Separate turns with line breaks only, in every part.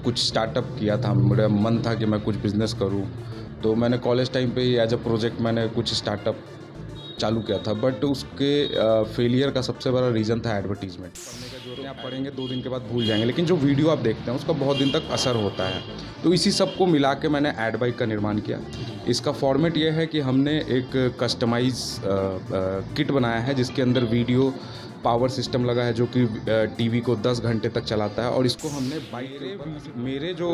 कुछ स्टार्टअप किया था, मेरा मन था कि मैं कुछ बिज़नेस करूं, तो मैंने कॉलेज टाइम पे ही एज अ प्रोजेक्ट मैंने कुछ स्टार्टअप चालू किया था। बट उसके फेलियर का सबसे बड़ा रीज़न था एडवर्टीज़मेंट। पढ़ने का जो है आप पढ़ेंगे 2 दिन के बाद भूल जाएंगे, लेकिन जो वीडियो आप देखते हैं उसका बहुत दिन तक असर होता है। तो इसी सब को मिला के मैंने एड बाइक का निर्माण किया। इसका फॉर्मेट ये है कि हमने एक कस्टमाइज़ किट बनाया है जिसके अंदर वीडियो पावर सिस्टम लगा है जो कि टीवी को 10 घंटे तक चलाता है, और इसको हमने बाइक के ऊपर मेरे जो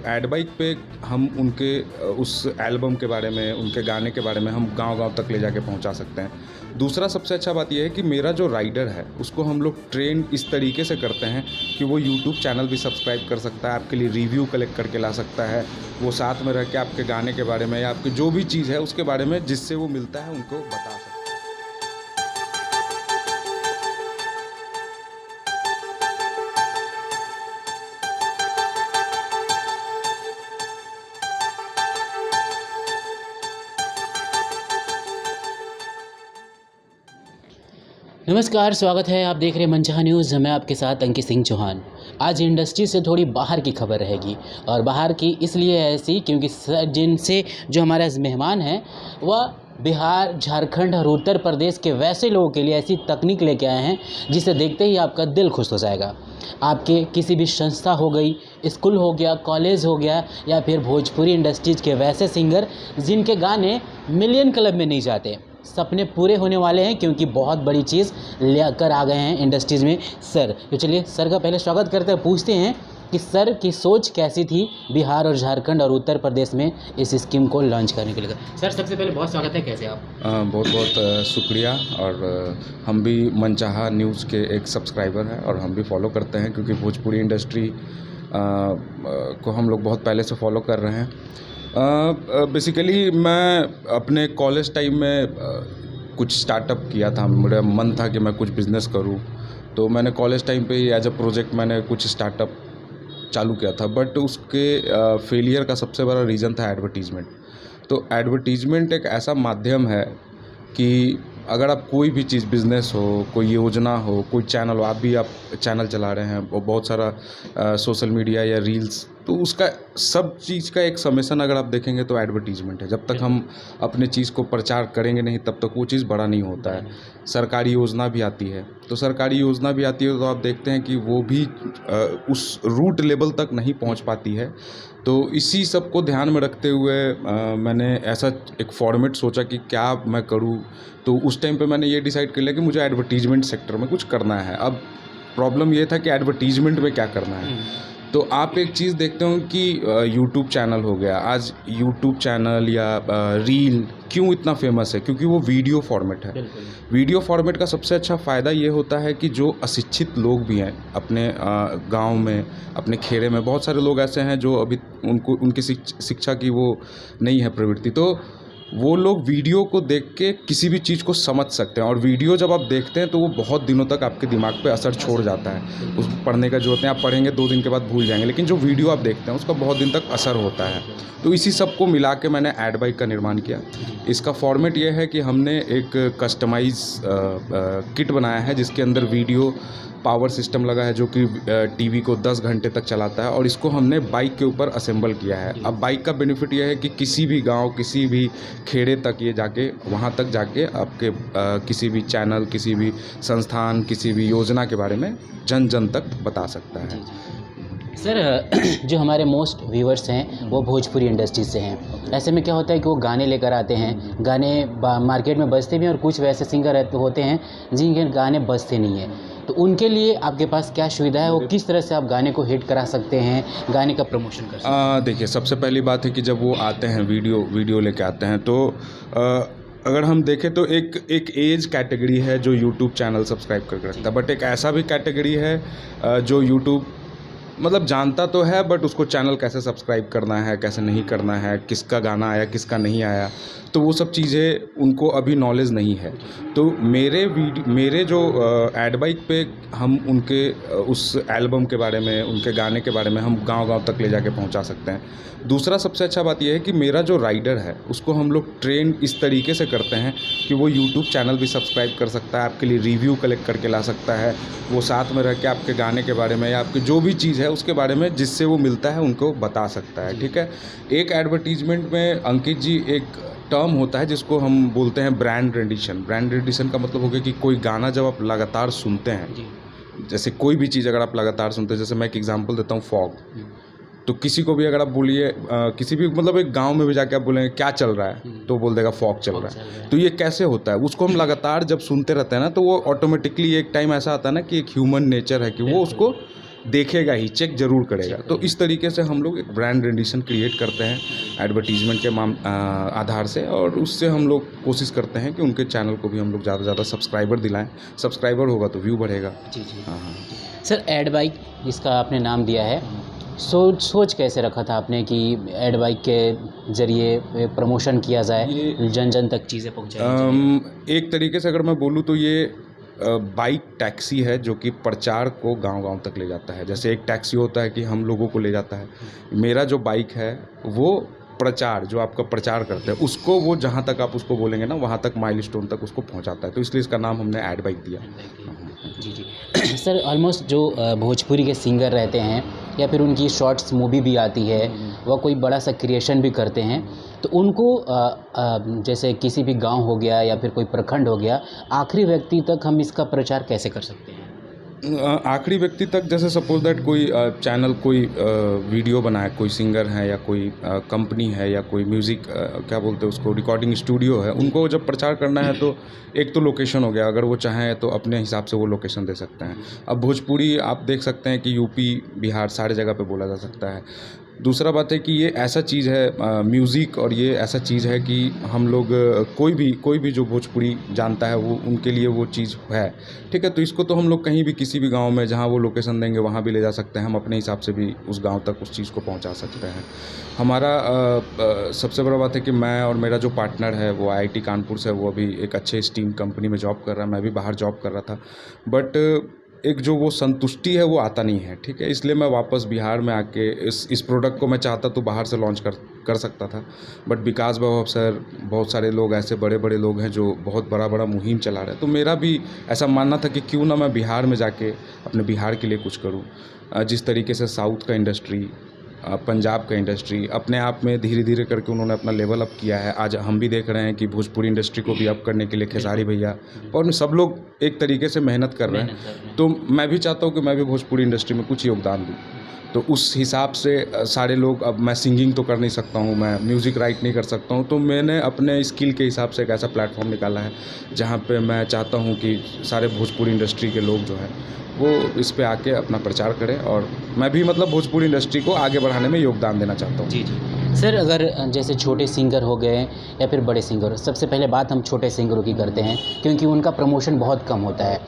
एड बाइक पे हम उनके उस एल्बम के बारे में, उनके गाने के बारे में हम गांव-गांव तक ले जाके पहुंचा सकते हैं। दूसरा सबसे अच्छा बात यह है कि मेरा जो राइडर है उसको हम लोग ट्रेन इस तरीके से करते हैं कि वो यूट्यूब चैनल भी सब्सक्राइब कर सकता है, आपके लिए रिव्यू कलेक्ट करके ला सकता है, वो साथ में रह के आपके गाने के बारे में या आपके जो भी चीज़ है उसके बारे में जिससे वो मिलता है उनको बता सकता है।
नमस्कार, स्वागत है। आप देख रहे हैं मनचाहा न्यूज़। मैं आपके साथ अंकित सिंह चौहान। आज इंडस्ट्री से थोड़ी बाहर की खबर रहेगी, और बाहर की इसलिए ऐसी क्योंकि जिनसे जो हमारे मेहमान हैं वह बिहार, झारखंड और उत्तर प्रदेश के वैसे लोगों के लिए ऐसी तकनीक लेके आए हैं जिसे देखते ही आपका दिल खुश हो जाएगा। आपके किसी भी संस्था हो गई, स्कूल हो गया, कॉलेज हो गया, या फिर भोजपुरी इंडस्ट्रीज़ के वैसे सिंगर जिनके गाने मिलियन क्लब में नहीं जाते, सपने पूरे होने वाले हैं क्योंकि बहुत बड़ी चीज़ लेकर आ गए हैं इंडस्ट्रीज़ में सर। तो चलिए सर का पहले स्वागत करते हैं, पूछते हैं कि सर की सोच कैसी थी बिहार और झारखंड और उत्तर प्रदेश में इस स्कीम को लॉन्च करने के लिए। सर सबसे पहले बहुत स्वागत है, कैसे आप?
बहुत बहुत शुक्रिया। और हम भी मनचाहा न्यूज़ के एक सब्सक्राइबर हैं और हम भी फॉलो करते हैं क्योंकि भोजपुरी इंडस्ट्री को हम लोग बहुत पहले से फॉलो कर रहे हैं। बेसिकली मैं अपने कॉलेज टाइम में कुछ स्टार्टअप किया था, मेरा मन था कि मैं कुछ बिज़नेस करूं, तो मैंने कॉलेज टाइम पे ही एज अ प्रोजेक्ट मैंने कुछ स्टार्टअप चालू किया था। बट उसके फेलियर का सबसे बड़ा रीज़न था एडवर्टीज़मेंट। तो एडवर्टीज़मेंट एक ऐसा माध्यम है कि अगर आप कोई भी चीज़, बिज़नेस हो, कोई योजना हो, कोई चैनल हो, आप चैनल चला रहे हैं और बहुत सारा सोशल मीडिया या रील्स, तो उसका सब चीज़ का एक समेसन अगर आप देखेंगे तो एडवर्टीज़मेंट है। जब तक हम अपने चीज़ को प्रचार करेंगे नहीं तब तक वो चीज़ बड़ा नहीं होता है। सरकारी योजना भी आती है, तो सरकारी योजना भी आती है तो आप देखते हैं कि वो भी उस रूट लेवल तक नहीं पहुंच पाती है। तो इसी सब को ध्यान में रखते हुए मैंने ऐसा एक फॉर्मेट सोचा कि क्या मैं करूं। तो उस टाइम पे मैंने ये डिसाइड कर लिया कि मुझे एडवर्टीज़मेंट सेक्टर में कुछ करना है। अब प्रॉब्लम ये था कि एडवर्टीज़मेंट में क्या करना है। तो आप एक चीज़ देखते हो कि यूट्यूब चैनल हो गया, आज यूट्यूब चैनल या रील क्यों इतना फेमस है, क्योंकि वो वीडियो फॉर्मेट है। वीडियो फॉर्मेट का सबसे अच्छा फ़ायदा ये होता है कि जो अशिक्षित लोग भी हैं अपने गांव में, अपने खेड़े में, बहुत सारे लोग ऐसे हैं जो अभी उनकी शिक्षा की वो नहीं है प्रवृत्ति, तो वो लोग वीडियो को देख के किसी भी चीज़ को समझ सकते हैं। और वीडियो जब आप देखते हैं तो वो बहुत दिनों तक आपके दिमाग पे असर छोड़ जाता है। उस पढ़ने का जरूरत नहीं, आप पढ़ेंगे 2 दिन के बाद भूल जाएंगे, लेकिन जो वीडियो आप देखते हैं उसका बहुत दिन तक असर होता है। तो इसी सब को मिला के मैंने एड बाइक का निर्माण किया। इसका फॉर्मेट ये है कि हमने एक कस्टमाइज़ किट बनाया है जिसके अंदर वीडियो पावर सिस्टम लगा है जो कि टीवी को 10 घंटे तक चलाता है, और इसको हमने बाइक के ऊपर असेंबल किया है। अब बाइक का बेनिफिट यह है कि किसी भी गांव, किसी भी खेड़े तक ये जाके, वहाँ तक जाके आपके किसी भी चैनल, किसी भी संस्थान, किसी भी योजना के बारे में जन जन तक बता सकता है।
सर जो हमारे मोस्ट व्यूवर्स हैं वो भोजपुरी इंडस्ट्री से हैं। ऐसे में क्या होता है कि वो गाने लेकर आते हैं, गाने मार्केट में बजते भी हैं, और कुछ वैसे सिंगर होते हैं जिनके गाने बजते नहीं हैं। तो उनके लिए आपके पास क्या सुविधा है, वो किस तरह से आप गाने को हिट करा सकते हैं, गाने का प्रमोशन कर सकते हैं?
देखिए, सबसे पहली बात है कि जब वो आते हैं वीडियो लेके आते हैं, तो अगर हम देखें तो एक एज कैटेगरी है जो यूट्यूब चैनल सब्सक्राइब करके रखता है, बट एक ऐसा भी कैटेगरी है जो यूट्यूब मतलब जानता तो है, बट उसको चैनल कैसे सब्सक्राइब करना है, कैसे नहीं करना है, किसका गाना आया, किसका नहीं आया, तो वो सब चीज़ें उनको अभी नॉलेज नहीं है। तो मेरे जो एड बाइक पे हम उनके उस एल्बम के बारे में, उनके गाने के बारे में हम गांव-गांव तक ले जाके पहुंचा सकते हैं। दूसरा सबसे अच्छा बात यह है कि मेरा जो राइडर है उसको हम लोग ट्रेन इस तरीके से करते हैं कि वो यूट्यूब चैनल भी सब्सक्राइब कर सकता है, आपके लिए रिव्यू कलेक्ट करके ला सकता है, वो साथ में रह के आपके गाने के बारे में या आपकी जो भी चीज़ है उसके बारे में जिससे वो मिलता है उनको बता सकता है, ठीक है। एक एडवर्टीजमेंट में अंकित जी एक टर्म होता है जिसको हम बोलते हैं ब्रांड रेडिशन। ब्रांड रेडिशन का मतलब हो गया कि कोई गाना जब आप लगातार सुनते हैं, जैसे कोई भी चीज़ अगर आप लगातार सुनते हैं, जैसे मैं एक एग्जांपल देता हूँ, फॉग। तो किसी को भी अगर आप बोलिए किसी भी मतलब एक गांव में भी जाके आप बोलेंगे क्या चल रहा है, तो बोल देगा फॉग चल रहा है। तो ये कैसे होता है, उसको हम लगातार जब सुनते रहते हैं ना, तो वो ऑटोमेटिकली एक टाइम ऐसा आता है ना कि एक ह्यूमन नेचर है कि वो उसको देखेगा ही, चेक जरूर करेगा। तो इस तरीके से हम लोग एक ब्रांड रेडिशन क्रिएट करते हैं एडवर्टीजमेंट के आधार से, और उससे हम लोग कोशिश करते हैं कि उनके चैनल को भी हम लोग ज़्यादा से ज़्यादा सब्सक्राइबर दिलाएं। सब्सक्राइबर होगा तो व्यू बढ़ेगा।
जी जी।
हाँ हाँ।
सर एड बाइक जिसका आपने नाम दिया है, सोच कैसे रखा था आपने कि एड बाइक के ज़रिए प्रमोशन किया जाए, जन जन तक चीज़ें पहुँचाई जाए?
एक तरीके से अगर मैं बोलूँ तो ये बाइक टैक्सी है जो कि प्रचार को गांव-गांव तक ले जाता है। जैसे एक टैक्सी होता है कि हम लोगों को ले जाता है, मेरा जो बाइक है वो प्रचार, जो आपका प्रचार करते हैं उसको, वो जहाँ तक आप उसको बोलेंगे ना वहाँ तक माइलस्टोन तक उसको पहुँचाता है। तो इसलिए इसका नाम हमने एड बाइक दिया।
जी जी। सर ऑलमोस्ट जो भोजपुरी के सिंगर रहते हैं या फिर उनकी शॉर्ट्स मूवी भी आती है, वह कोई बड़ा सा क्रिएशन भी करते हैं, तो उनको जैसे किसी भी गांव हो गया या फिर कोई प्रखंड हो गया, आखिरी व्यक्ति तक हम इसका प्रचार कैसे कर सकते हैं?
आखिरी व्यक्ति तक, जैसे सपोज दैट कोई चैनल कोई वीडियो बनाए, कोई सिंगर है या कोई कंपनी है या कोई म्यूज़िक क्या बोलते हैं उसको, रिकॉर्डिंग स्टूडियो है, उनको जब प्रचार करना है तो एक तो लोकेशन हो गया, अगर वो चाहें तो अपने हिसाब से वो लोकेशन दे सकते हैं। अब भोजपुरी आप देख सकते हैं कि यूपी बिहार सारे जगह पे बोला जा सकता है। दूसरा बात है कि ये ऐसा चीज़ है म्यूज़िक, और ये ऐसा चीज़ है कि हम लोग कोई भी जो भोजपुरी जानता है वो उनके लिए वो चीज़ है, ठीक है। तो इसको तो हम लोग कहीं भी किसी भी गांव में जहां वो लोकेशन देंगे वहां भी ले जा सकते हैं, हम अपने हिसाब से भी उस गांव तक उस चीज़ को पहुंचा सकते हैं। हमारा सबसे बड़ा बात है कि मैं और मेरा जो पार्टनर है वो आईआईटी कानपुर से है, वो अभी एक अच्छे स्टीम कंपनी में जॉब कर रहा है, मैं भी बाहर जॉब कर रहा था, बट एक जो वो संतुष्टि है वो आता नहीं है, ठीक है। इसलिए मैं वापस बिहार में आके इस प्रोडक्ट को मैं चाहता तो बाहर से लॉन्च कर सकता था, बट विकास बाबू सर, बहुत सारे लोग ऐसे बड़े बड़े लोग हैं जो बहुत बड़ा मुहिम चला रहे हैं, तो मेरा भी ऐसा मानना था कि क्यों ना मैं बिहार में जाके अपने बिहार के लिए कुछ करूं। जिस तरीके से साउथ का इंडस्ट्री, पंजाब का इंडस्ट्री अपने आप में धीरे धीरे करके उन्होंने अपना लेवल अप किया है, आज हम भी देख रहे हैं कि भोजपुरी इंडस्ट्री को भी अप करने के लिए खेसारी भैया और सब लोग एक तरीके से मेहनत कर रहे हैं। तो मैं भी चाहता हूँ कि मैं भी भोजपुरी इंडस्ट्री में कुछ योगदान दूँ। तो उस हिसाब से सारे लोग, अब मैं सिंगिंग तो कर नहीं सकता हूँ, मैं म्यूज़िक राइट नहीं कर सकता हूँ, तो मैंने अपने स्किल के हिसाब से एक ऐसा प्लेटफॉर्म निकाला है जहाँ पे मैं चाहता हूँ कि सारे भोजपुरी इंडस्ट्री के लोग जो हैं वो इस पे आके अपना प्रचार करें, और मैं भी मतलब भोजपुरी इंडस्ट्री को आगे बढ़ाने में योगदान देना चाहता हूँ।
जी जी। सर अगर जैसे छोटे सिंगर हो गए या फिर बड़े सिंगर, सबसे पहले बात हम छोटे सिंगरों की करते हैं क्योंकि उनका प्रमोशन बहुत कम होता है,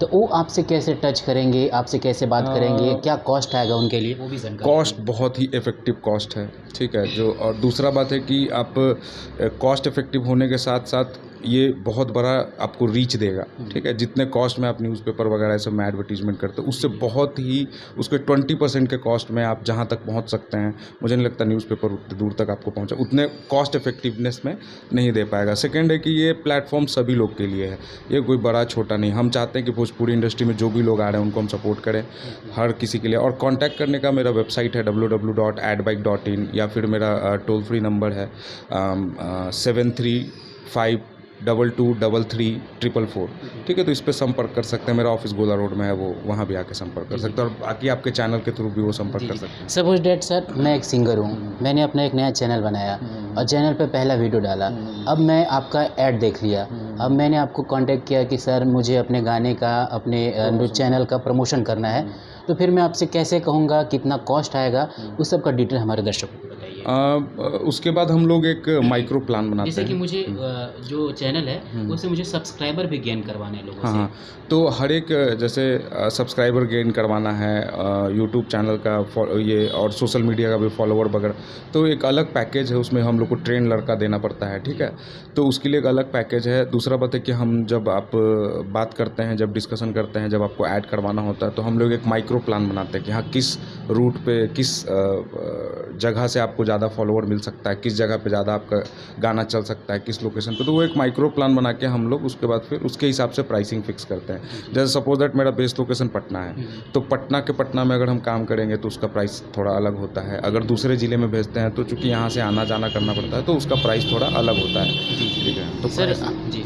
तो वो आपसे कैसे टच करेंगे, आपसे कैसे बात करेंगे, क्या कॉस्ट आएगा उनके लिए, वो भी जानकारी?
कॉस्ट बहुत ही इफ़ेक्टिव कॉस्ट है, ठीक है जो। और दूसरा बात है कि आप कॉस्ट इफ़ेक्टिव होने के साथ साथ ये बहुत बड़ा आपको रीच देगा, ठीक है। जितने कॉस्ट में आप न्यूज़पेपर वगैरह सब में एडवर्टीजमेंट करते हो, उससे बहुत ही उसके 20% के कॉस्ट में आप जहाँ तक पहुँच सकते हैं, मुझे नहीं लगता न्यूज़पेपर उतने दूर तक आपको पहुँचा, उतने कॉस्ट इफेक्टिवनेस में नहीं दे पाएगा। सेकेंड है कि ये प्लेटफॉर्म सभी लोग के लिए है, ये कोई बड़ा छोटा नहीं। हम चाहते हैं कि भोजपुरी इंडस्ट्री में जो भी लोग आ रहे हैं उनको हम सपोर्ट करें, हर किसी के लिए। और कॉन्टैक्ट करने का मेरा वेबसाइट है www.adbike.in, या फिर मेरा टोल फ्री नंबर है 7352333344, ठीक है। तो इस पर संपर्क कर सकते हैं, मेरा ऑफिस गोला रोड में है, वो वहाँ भी आके संपर्क कर सकते हैं, और बाकी आपके चैनल के थ्रू भी वो संपर्क कर सकते हैं।
सपोज डेट सर, मैं एक सिंगर हूँ, मैंने अपना एक नया चैनल बनाया और चैनल पे पहला वीडियो डाला, अब मैं आपका ऐड देख लिया, अब मैंने आपको कांटेक्ट किया कि सर मुझे अपने गाने का, अपने चैनल का प्रमोशन करना है, तो फिर मैं आपसे कैसे कहूँगा, कितना कॉस्ट आएगा, उस सब का डिटेल हमारे दर्शकों को बताइए।
उसके बाद हम लोग एक माइक्रो प्लान बनाते हैं,
जैसे कि मुझे जो चैनल है उससे मुझे सब्सक्राइबर भी गेन करवाने हैं लोगों से।
हाँ, तो हर एक जैसे सब्सक्राइबर गेन करवाना है, यूट्यूब चैनल का ये और सोशल मीडिया का भी फॉलोवर वगैरह, तो एक अलग पैकेज है, उसमें हम लोग को ट्रेन लड़का देना पड़ता है, ठीक है। तो उसके लिए एक अलग पैकेज है। दूसरा बात है कि हम जब आप बात करते हैं, जब डिस्कशन करते हैं, जब आपको ऐड करवाना होता है, तो हम लोग एक माइक्रो प्लान बनाते हैं कि हाँ किस रूट पे, किस जगह से आपको ज़्यादा फॉलोवर मिल सकता है, किस जगह पे ज़्यादा आपका गाना चल सकता है, किस लोकेशन पे। तो वो एक माइक्रो प्लान बना के हम लोग उसके बाद फिर उसके हिसाब से प्राइसिंग फिक्स करते हैं। जैसे सपोज दैट मेरा बेस लोकेशन पटना है, तो पटना में अगर हम काम करेंगे तो उसका प्राइस थोड़ा अलग होता है। अगर दूसरे ज़िले में भेजते हैं तो चूँकि यहाँ से आना जाना करना पड़ता है तो उसका प्राइस थोड़ा अलग होता है। ठीक है, तो
सर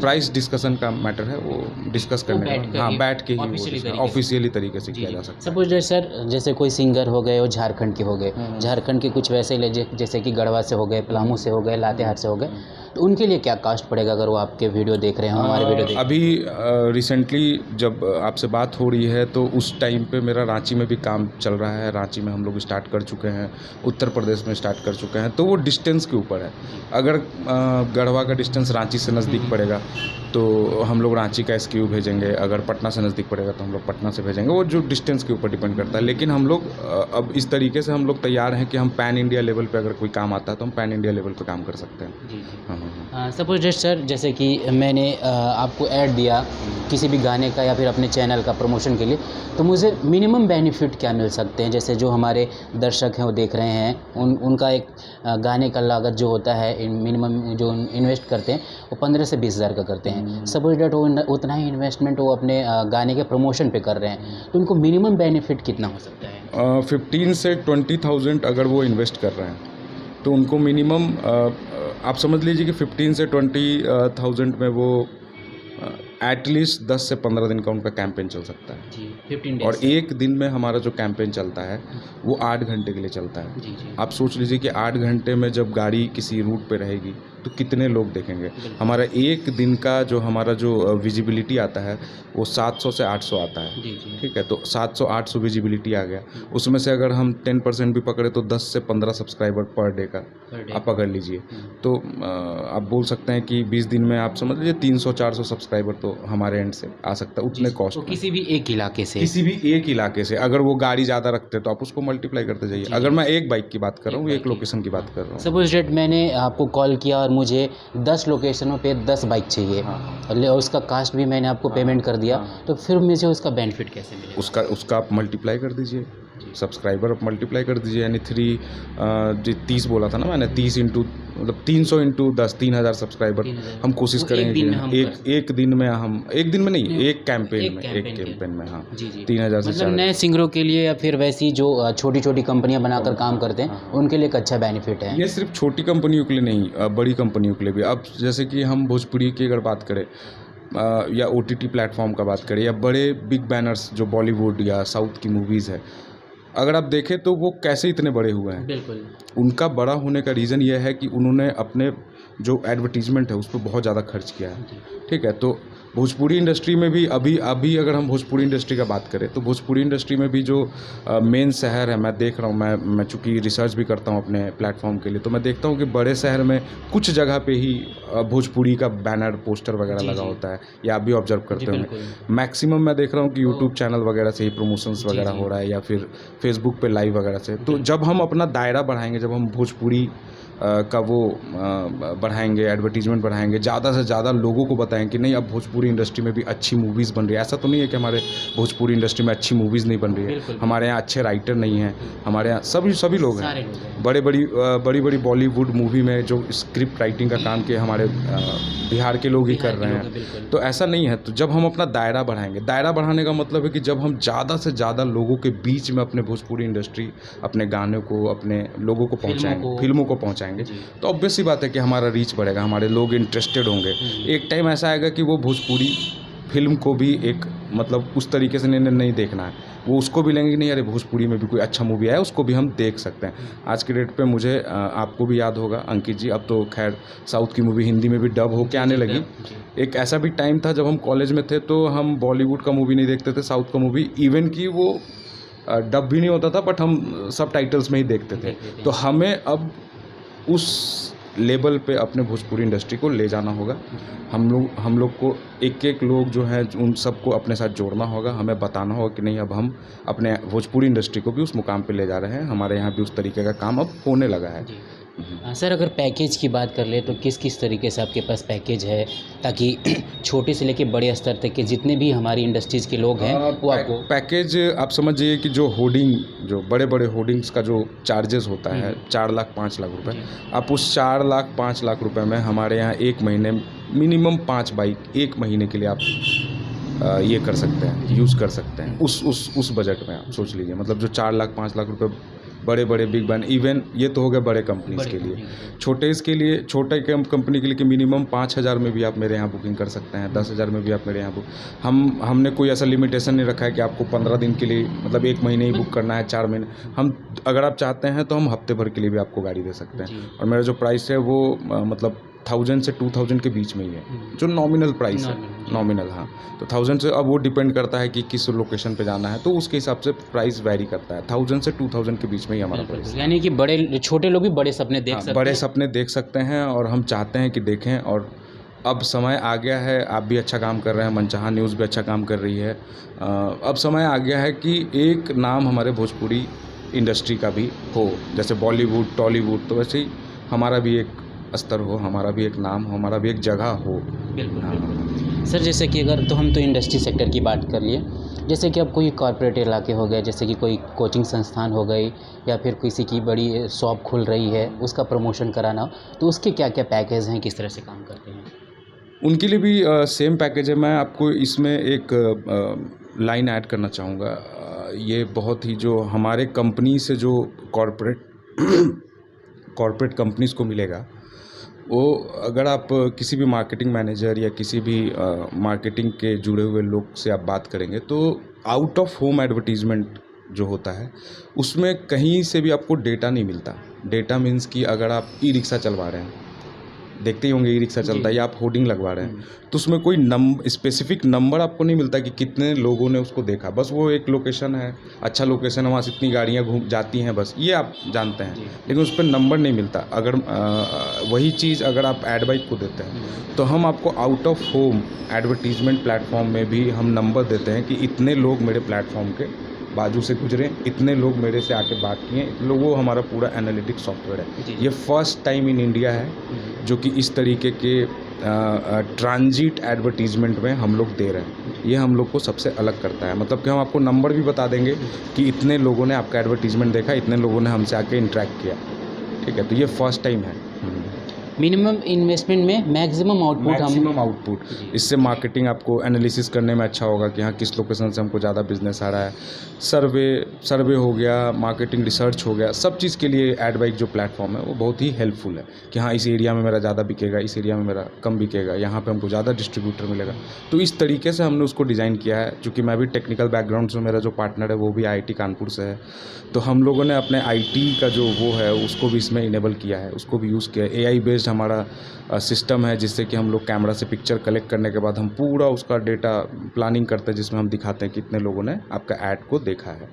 प्राइस डिस्कशन का मैटर है, वो डिस्कस करने का, हाँ, बैठ के ही ऑफिशियली तरीके से किया जा सकता है।
सपोज सर जैसे कोई सिंगर हो गए और झारखंड के हो गए, झारखंड के कुछ वैसे जैसे कि गढ़वा से हो गए, पलामू से हो गए, लातेहार से हो गए, तो उनके लिए क्या कास्ट पड़ेगा अगर वो आपके वीडियो देख रहे हैं, हमारे वीडियो देख?
अभी रिसेंटली जब आपसे बात हो रही है तो उस टाइम पे मेरा रांची में भी काम चल रहा है। रांची में हम लोग स्टार्ट कर चुके हैं, उत्तर प्रदेश में स्टार्ट कर चुके हैं। तो वो डिस्टेंस के ऊपर है। अगर गढ़वा का डिस्टेंस रांची से नज़दीक पड़ेगा तो हम लोग रांची का SKU भेजेंगे, अगर पटना से नज़दीक पड़ेगा तो हम लोग पटना से भेजेंगे। वो जो डिस्टेंस के ऊपर डिपेंड करता है। लेकिन हम लोग अब इस तरीके से हम लोग तैयार हैं कि हम पैन इंडिया लेवल पे अगर कोई काम आता है तो हम पैन इंडिया लेवल पे काम कर सकते हैं। हाँ।
सपोज सर जैसे कि मैंने आपको ऐड दिया किसी भी गाने का या फिर अपने चैनल का प्रमोशन के लिए, तो मुझे मिनिमम बेनिफिट क्या मिल सकते हैं? जैसे जो हमारे दर्शक हैं वो देख रहे हैं, उनका एक गाने का लागत जो होता है मिनिमम जो इन्वेस्ट करते हैं वो 15 से 20 हज़ार का करते हैं। सपोज डेट वो उतना ही इन्वेस्टमेंट वो अपने गाने के प्रमोशन पे कर रहे हैं, तो उनको मिनिमम बेनिफिट कितना हो सकता है?
15 से 20,000 अगर वो इन्वेस्ट कर रहे हैं तो उनको मिनिमम आप समझ लीजिए कि 15 से 20,000 में वो एटलीस्ट 10 से 15 दिन का उनका कैंपेन चल सकता है
जी, 15
और
डेज।
एक दिन में हमारा जो कैंपेन चलता है वो 8 घंटे के लिए चलता है।
जी जी।
आप सोच लीजिए कि 8 घंटे में जब गाड़ी किसी रूट पे रहेगी तो कितने लोग देखेंगे। हमारा एक दिन का जो हमारा जो विजिबिलिटी आता है वो 700 से 800 आता है।
जी जी।
ठीक है, तो 700-800 विजिबिलिटी आ गया। उसमें से अगर हम 10% भी पकड़े तो 10 से 15 सब्सक्राइबर पर डे का आप पकड़ लीजिए। तो आप बोल सकते हैं कि 20 दिन में आप समझ लीजिए 300-400 सब्सक्राइबर तो हमारे एंड से आ सकता है उतने कॉस्ट
तो
में।
किसी भी एक इलाके से,
किसी भी एक इलाके से अगर वो गाड़ी ज़्यादा रखते हैं तो आप उसको मल्टीप्लाई करते जाइए। अगर मैं एक बाइक की बात कर रहा हूँ, एक लोकेशन की बात कर रहा हूँ।
सपोज डेट मैंने आपको कॉल किया और मुझे 10 लोकेशनों पे 10 बाइक चाहिए और उसका कास्ट भी मैंने आपको पेमेंट कर दिया, तो फिर मुझे उसका बेनिफिट कैसे मिलेगा?
उसका आप मल्टीप्लाई कर दीजिए, सब्सक्राइबर आप मल्टीप्लाई कर दीजिए, यानी 30 बोला था ना मैंने, 30 इंटू मतलब 300 इंटू 10, 3,000 सब्सक्राइबर हम कोशिश करेंगे कि एक दिन में हम एक दिन में नहीं, एक कैंपेन में हाँ 3,000 से
मतलब नए सिंगरों के लिए या फिर वैसी जो छोटी छोटी कंपनियां बनाकर काम करते हैं उनके लिए एक अच्छा बेनिफिट है।
ये सिर्फ छोटी कंपनियों के लिए नहीं, बड़ी कंपनियों के लिए भी। अब जैसे कि हम भोजपुरी की अगर बात करें या OTT प्लेटफॉर्म का बात करें या बड़े बिग बैनर्स जो बॉलीवुड या साउथ की मूवीज़ है, अगर आप देखें तो वो कैसे इतने बड़े हुए हैं।
बिल्कुल।
उनका बड़ा होने का रीज़न ये है कि उन्होंने अपने जो एडवर्टीजमेंट है उस पर बहुत ज़्यादा खर्च किया है। ठीक है, तो भोजपुरी इंडस्ट्री में भी अभी अगर हम भोजपुरी इंडस्ट्री का बात करें तो भोजपुरी इंडस्ट्री में भी जो मेन शहर है, मैं देख रहा हूँ, मैं चूँकि रिसर्च भी करता हूँ अपने प्लेटफॉर्म के लिए, तो मैं देखता हूँ कि बड़े शहर में कुछ जगह पे ही भोजपुरी का बैनर पोस्टर वगैरह लगा होता है, या आप भी ऑब्जर्व करते होंगे। मैक्सिमम मैं देख रहा हूँ कि यूट्यूब चैनल वगैरह से ही प्रमोशंस वगैरह हो रहा है या फिर फेसबुक पे लाइव वगैरह से। तो जब हम अपना दायरा बढ़ाएंगे, जब हम भोजपुरी का वो बढ़ाएंगे, एडवर्टीजमेंट बढ़ाएंगे, ज़्यादा से ज़्यादा लोगों को बताएं कि नहीं अब भोजपुरी इंडस्ट्री में भी अच्छी मूवीज़ बन रही है। ऐसा तो नहीं है कि हमारे भोजपुरी इंडस्ट्री में अच्छी मूवीज़ नहीं बन रही है, हमारे यहाँ अच्छे राइटर नहीं हैं, हमारे यहाँ सभी लोग हैं। बड़ी बॉलीवुड मूवी में जो स्क्रिप्ट राइटिंग का काम किया हमारे बिहार के लोग ही कर रहे हैं। तो ऐसा नहीं है। तो जब हम अपना दायरा बढ़ाएंगे, दायरा बढ़ाने का मतलब है कि जब हम ज़्यादा से ज़्यादा लोगों के बीच में अपने भोजपुरी इंडस्ट्री, अपने गाने को, अपने लोगों को पहुँचाएंगे, फिल्मों को पहुँचाएंगे, तो ऑब्वियस सी बात है कि हमारा रीच बढ़ेगा, हमारे लोग इंटरेस्टेड होंगे। एक टाइम ऐसा आएगा कि वो भोजपुरी फिल्म को भी एक मतलब उस तरीके से नहीं देखना है, वो उसको भी लेंगे कि नहीं अरे भोजपुरी में भी कोई अच्छा मूवी आया, उसको भी हम देख सकते हैं। आज की डेट पे मुझे आपको भी याद होगा अंकित जी, अब तो खैर साउथ की मूवी हिंदी में भी डब होके आने लगी। एक ऐसा भी टाइम था जब हम कॉलेज में थे तो हम बॉलीवुड का मूवी नहीं देखते थे, साउथ का मूवी, इवन कि वो डब भी नहीं होता था, बट हम सब टाइटल्स में ही देखते थे। तो हमें अब उस लेवल पे अपने भोजपुरी इंडस्ट्री को ले जाना होगा। हम लोग को एक लोग जो हैं उन सबको अपने साथ जोड़ना होगा, हमें बताना होगा कि नहीं अब हम अपने भोजपुरी इंडस्ट्री को भी उस मुकाम पे ले जा रहे हैं, हमारे यहाँ भी उस तरीके का काम अब होने लगा है।
सर अगर पैकेज की बात कर ले तो किस किस तरीके से आपके पास पैकेज है, ताकि छोटे से लेके बड़े स्तर तक के जितने भी हमारी इंडस्ट्रीज़ के लोग हैं वो आपको
पैकेज आप समझिए कि जो होर्डिंग, जो बड़े बड़े होर्डिंग्स का जो चार्जेस होता है 4 लाख 5 लाख रुपए, आप उस 4 लाख 5 लाख रुपए में हमारे यहाँ एक महीने मिनिमम 5 बाइक एक महीने के लिए आप ये कर सकते हैं, यूज़ कर सकते हैं। उस बजट में आप सोच लीजिए, मतलब जो 4 लाख 5 लाख रुपए बड़े बड़े बिग बैन, इवन ये तो हो गए बड़े कंपनीज के लिए। छोटे इसके लिए, छोटे कंपनी के लिए कि मिनिमम 5,000 में भी आप मेरे यहाँ बुकिंग कर सकते हैं, 10,000 में भी आप मेरे यहाँ बुक। हमने कोई ऐसा लिमिटेशन नहीं रखा है कि आपको 15 दिन के लिए, मतलब एक महीने ही बुक करना है, 4 महीने। हम अगर आप चाहते हैं तो हम हफ्ते भर के लिए भी आपको गाड़ी दे सकते हैं। और मेरा जो प्राइस है वो मतलब 1000 से 2000 के बीच में ही है, जो नॉमिनल प्राइस है, नॉमिनल। हाँ, तो 1000 से, अब वो डिपेंड करता है कि किस लोकेशन पे जाना है, तो उसके हिसाब से प्राइस वैरी करता है। 1000 से 2000 के बीच में ही हमारा प्राइस है।
यानी कि बड़े छोटे लोग भी बड़े सपने देख सकते हैं।
बड़े सपने देख सकते हैं, और हम चाहते हैं कि देखें। और अब समय आ गया है, आप भी अच्छा काम कर रहे हैं, मनचाहा न्यूज़ भी अच्छा काम कर रही है। अब समय आ गया है कि एक नाम हमारे भोजपुरी इंडस्ट्री का भी हो, जैसे बॉलीवुड टॉलीवुड, तो वैसे ही हमारा भी एक स्तर हो, हमारा भी एक नाम हो, हमारा भी एक जगह हो।
बिल्कुल। सर जैसे कि अगर तो हम तो इंडस्ट्री सेक्टर की बात कर लिए, जैसे कि अब कोई कॉर्पोरेट इलाके हो गए, जैसे कि कोई कोचिंग संस्थान हो गई, या फिर किसी की बड़ी शॉप खुल रही है, उसका प्रमोशन कराना हो, तो उसके क्या क्या पैकेज हैं, किस तरह से काम करते हैं?
उनके लिए भी सेम पैकेज है। मैं आपको इसमें एक लाइन ऐड करना चाहूँगा। ये बहुत ही, जो हमारे कंपनी से जो कॉर्पोरेट कंपनीज़ को मिलेगा, वो अगर आप किसी भी मार्केटिंग मैनेजर या किसी भी मार्केटिंग के जुड़े हुए लोग से आप बात करेंगे, तो आउट ऑफ होम एडवर्टीज़मेंट जो होता है, उसमें कहीं से भी आपको डेटा नहीं मिलता। डेटा मीन्स कि अगर आप ई रिक्शा चलवा रहे हैं, देखते ही होंगे ई रिक्शा चलता है, या आप होर्डिंग लगवा रहे हैं, तो उसमें कोई स्पेसिफिक नंबर आपको नहीं मिलता कि कितने लोगों ने उसको देखा। बस वो एक लोकेशन है, अच्छा लोकेशन है, वहाँ से इतनी गाड़ियाँ घूम जाती हैं, बस ये आप जानते हैं, लेकिन उस पर नंबर नहीं मिलता। अगर वही चीज़ अगर आप एड बाइक को देते हैं, तो हम आपको out of home advertisement platform में भी हम नंबर देते हैं कि इतने लोग मेरे प्लेटफॉर्म के बाजू से गुजरे, इतने लोग मेरे से आके बात किए, वो हमारा पूरा एनालिटिक्स सॉफ्टवेयर है। ये फर्स्ट टाइम इन इंडिया है जो कि इस तरीके के ट्रांजिट एडवर्टीजमेंट में हम लोग दे रहे हैं। ये हम लोग को सबसे अलग करता है, मतलब कि हम आपको नंबर भी बता देंगे कि इतने लोगों ने आपका एडवर्टीजमेंट देखा, इतने लोगों ने हमसे आके इंटरेक्ट किया। ठीक है, तो ये फर्स्ट टाइम है।
मिनिमम इन्वेस्टमेंट में मैक्सिमम
आउटपुट। इससे मार्केटिंग आपको एनालिसिस करने में अच्छा होगा कि हाँ, किस लोकेशन से हमको ज़्यादा बिजनेस आ रहा है। सर्वे हो गया, मार्केटिंग रिसर्च हो गया, सब चीज़ के लिए एड बाइक जो प्लेटफॉर्म है वो बहुत ही हेल्पफुल है कि हाँ, इस एरिया में मेरा ज़्यादा बिकेगा, इस एरिया में मेरा कम बिकेगा, यहाँ पे हमको ज़्यादा डिस्ट्रीब्यूटर मिलेगा। तो इस तरीके से हमने उसको डिज़ाइन किया है। चूँकि मैं भी टेक्निकल बैकग्राउंड से, मेरा जो पार्टनर है वो भी IIT कानपुर से है, तो हम लोगों ने अपने IT का जो वो है उसको भी इसमें इनेबल किया है, उसको भी यूज़ किया है। AI बेस्ड हमारा सिस्टम है, जिससे कि हम लोग कैमरा से पिक्चर कलेक्ट करने के बाद हम पूरा उसका डेटा प्लानिंग करते हैं, जिसमें हम दिखाते हैं कितने लोगों ने आपका ऐड को देखा है।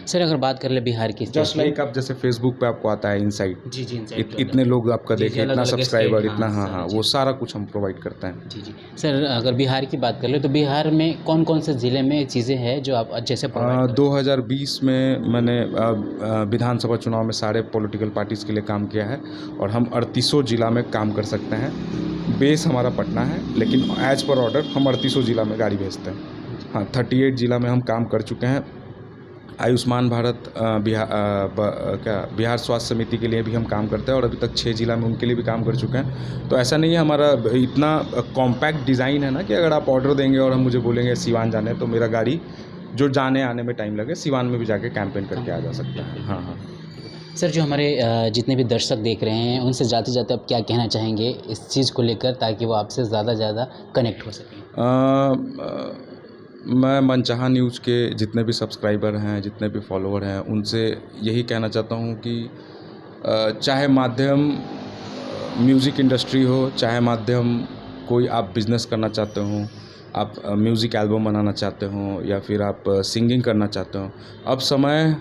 सर अगर बात कर ले बिहार की,
जस्ट लाइक आप जैसे फेसबुक पे आपको आता है इनसाइट, इतने लोग आपका देखे, इतना सब्सक्राइबर, इतना, हाँ, वो सारा कुछ हम प्रोवाइड करते हैं।
जी। सर अगर बिहार की बात कर ले तो बिहार में कौन कौन से ज़िले में चीज़ें हैं जो आप जैसे
2020 में मैंने विधानसभा चुनाव में सारे पॉलिटिकल पार्टीज़ के लिए काम किया है, और हम 38 जिला में काम कर सकते हैं। बेस हमारा पटना है, लेकिन एज पर ऑर्डर हम 38 जिला में गाड़ी भेजते हैं। हाँ, 38 जिला में हम काम कर चुके हैं। आयुष्मान भारत बिहार स्वास्थ्य समिति के लिए भी हम काम करते हैं, और अभी तक 6 जिला में उनके लिए भी काम कर चुके हैं। तो ऐसा नहीं है, हमारा इतना कॉम्पैक्ट डिज़ाइन है ना कि अगर आप ऑर्डर देंगे और हम मुझे बोलेंगे सिवान जाने, तो मेरा गाड़ी जो जाने आने में टाइम लगे, सिवान में भी जाके कैंपेन करके आ जा सकता है। हाँ हाँ।
सर जो हमारे जितने भी दर्शक देख रहे हैं, उनसे जाते जाते आप क्या कहना चाहेंगे इस चीज़ को लेकर, ताकि वो आपसे ज़्यादा कनेक्ट हो सकें?
मैं मनचाहा न्यूज़ के जितने भी सब्सक्राइबर हैं, जितने भी फॉलोअर हैं, उनसे यही कहना चाहता हूँ कि चाहे माध्यम म्यूज़िक इंडस्ट्री हो, चाहे माध्यम कोई आप बिज़नेस करना चाहते हो, आप म्यूज़िक एल्बम बनाना चाहते हो, या फिर आप सिंगिंग करना चाहते हो, अब समय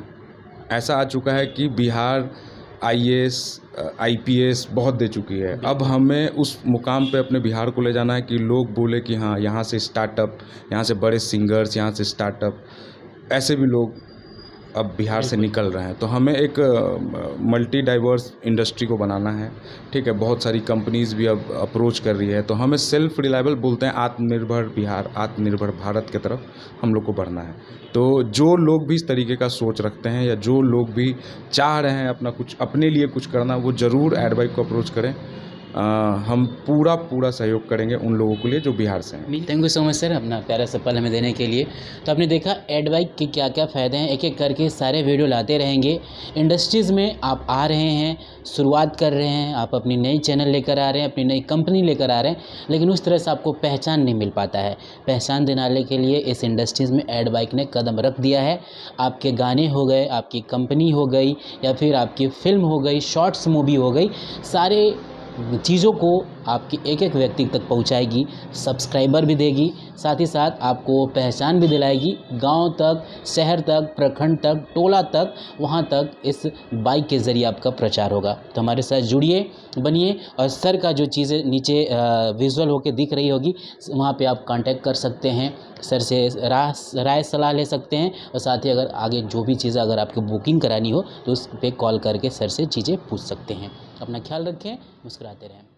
ऐसा आ चुका है कि बिहार IAS IPS बहुत दे चुकी है। अब हमें उस मुकाम पे अपने बिहार को ले जाना है कि लोग बोले कि हाँ, यहाँ से स्टार्टअप, यहाँ से बड़े सिंगर्स, यहाँ से स्टार्टअप, ऐसे भी लोग अब बिहार से निकल रहे हैं। तो हमें एक मल्टी डाइवर्स इंडस्ट्री को बनाना है, ठीक है। बहुत सारी कंपनीज़ भी अब अप्रोच कर रही है, तो हमें सेल्फ रिलायबल बोलते हैं, आत्मनिर्भर बिहार, आत्मनिर्भर भारत की तरफ हम लोग को बढ़ना है। तो जो लोग भी इस तरीके का सोच रखते हैं या जो लोग भी चाह रहे हैं अपना कुछ अपने लिए कुछ करना, वो ज़रूर एडवाइक को अप्रोच करें। हम पूरा सहयोग करेंगे उन लोगों के लिए जो बिहार से हैं।
Thank you so much sir, अपना प्यारा सा पल हमें देने के लिए। तो आपने देखा एडवाइक के क्या क्या फ़ायदे हैं, एक एक करके सारे वीडियो लाते रहेंगे। इंडस्ट्रीज़ में आप आ रहे हैं, शुरुआत कर रहे हैं, आप अपनी नई चैनल लेकर आ रहे हैं, अपनी नई कंपनी लेकर आ रहे हैं, लेकिन उस तरह से आपको पहचान नहीं मिल पाता है। पहचान दिलाने के लिए इस इंडस्ट्रीज़ में एडवाइक ने कदम रख दिया है। आपके गाने हो गए, आपकी कंपनी हो गई, या फिर आपकी फ़िल्म हो गई, शॉर्ट्स मूवी हो गई, सारे चीज़ों को आपकी एक एक व्यक्ति तक पहुंचाएगी, सब्सक्राइबर भी देगी, साथ ही साथ आपको पहचान भी दिलाएगी। गांव तक, शहर तक, प्रखंड तक, टोला तक, वहां तक इस बाइक के ज़रिए आपका प्रचार होगा। तो हमारे साथ जुड़िए, बनिए, और सर का जो चीज़ें नीचे विजुअल होके दिख रही होगी, वहां पे आप कांटेक्ट कर सकते हैं, सर से राय सलाह ले सकते हैं, और साथ ही अगर आगे जो भी चीज़ें अगर आपको बुकिंग करानी हो तो उस पर कॉल करके सर से चीज़ें पूछ सकते हैं। अपना ख्याल रखें, मुस्कुराते रहें।